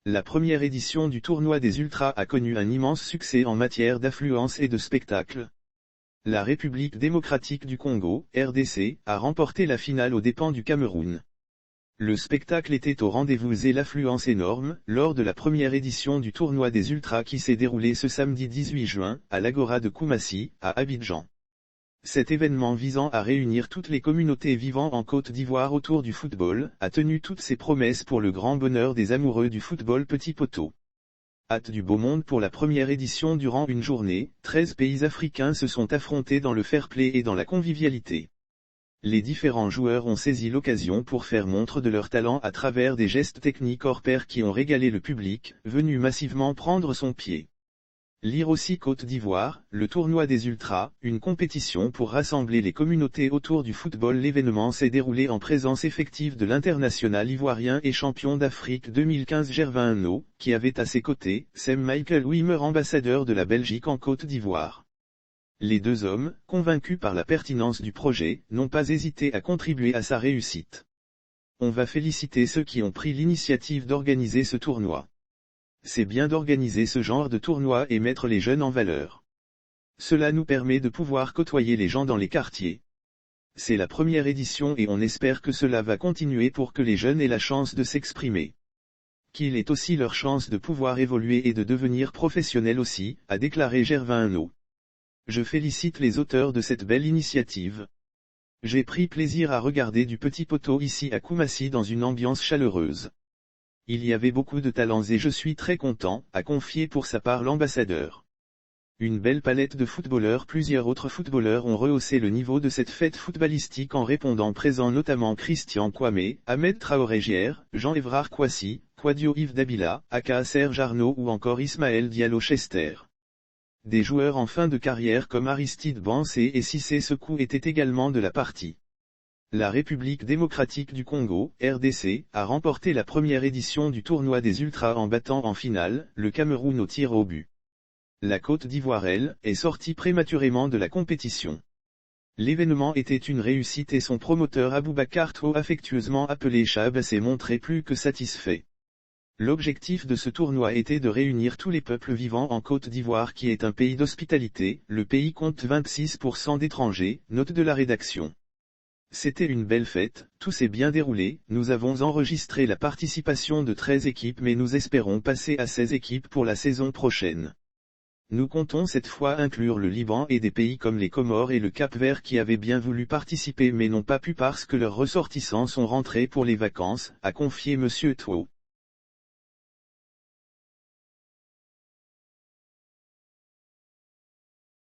La première édition du tournoi des Ultras a connu un immense succès en matière d'affluence et de spectacle. La République démocratique du Congo, RDC, a remporté la finale aux dépens du Cameroun. Le spectacle était au rendez-vous et l'affluence énorme, lors de la première édition du tournoi des Ultras qui s'est déroulé ce samedi 18 juin, à l'Agora de Koumassi, à Abidjan. Cet événement visant à réunir toutes les communautés vivant en Côte d'Ivoire autour du football, a tenu toutes ses promesses pour le grand bonheur des amoureux du football petit poteau. Hâte du beau monde pour la première édition. Durant une journée, 13 pays africains se sont affrontés dans le fair-play et dans la convivialité. Les différents joueurs ont saisi l'occasion pour faire montre de leur talent à travers des gestes techniques hors pair qui ont régalé le public, venu massivement prendre son pied. Lire aussi Côte d'Ivoire, le tournoi des Ultras, une compétition pour rassembler les communautés autour du football. L'événement s'est déroulé en présence effective de l'international ivoirien et champion d'Afrique 2015 Gervin Hanot, qui avait à ses côtés, Sam Michael Wimmer, ambassadeur de la Belgique en Côte d'Ivoire. Les deux hommes, convaincus par la pertinence du projet, n'ont pas hésité à contribuer à sa réussite. On va féliciter ceux qui ont pris l'initiative d'organiser ce tournoi. C'est bien d'organiser ce genre de tournoi et mettre les jeunes en valeur. Cela nous permet de pouvoir côtoyer les gens dans les quartiers. C'est la première édition et on espère que cela va continuer pour que les jeunes aient la chance de s'exprimer. Qu'il ait aussi leur chance de pouvoir évoluer et de devenir professionnels aussi, a déclaré Gervin Hanot. Je félicite les auteurs de cette belle initiative. J'ai pris plaisir à regarder du petit poteau ici à Koumassi dans une ambiance chaleureuse. Il y avait beaucoup de talents et je suis très content, a confié pour sa part l'ambassadeur. Une belle palette de footballeurs. Plusieurs autres footballeurs ont rehaussé le niveau de cette fête footballistique en répondant présent, notamment Christian Kwame, Ahmed Traoré Gier, Jean-Évrard Kouassi, Kwadio Yves Dabila, Aka Serge Arnaud ou encore Ismaël Diallo Chester. Des joueurs en fin de carrière comme Aristide Bansé et Cissé Sekou étaient également de la partie. La République démocratique du Congo, RDC, a remporté la première édition du tournoi des Ultras en battant en finale, le Cameroun au tir au but. La Côte d'Ivoire, elle, est sortie prématurément de la compétition. L'événement était une réussite et son promoteur Aboubacar Tho, affectueusement appelé Chab, s'est montré plus que satisfait. L'objectif de ce tournoi était de réunir tous les peuples vivant en Côte d'Ivoire qui est un pays d'hospitalité. Le pays compte 26% d'étrangers, note de la rédaction. C'était une belle fête, tout s'est bien déroulé. Nous avons enregistré la participation de 13 équipes mais nous espérons passer à 16 équipes pour la saison prochaine. Nous comptons cette fois inclure le Liban et des pays comme les Comores et le Cap-Vert qui avaient bien voulu participer mais n'ont pas pu parce que leurs ressortissants sont rentrés pour les vacances, a confié M. Tho.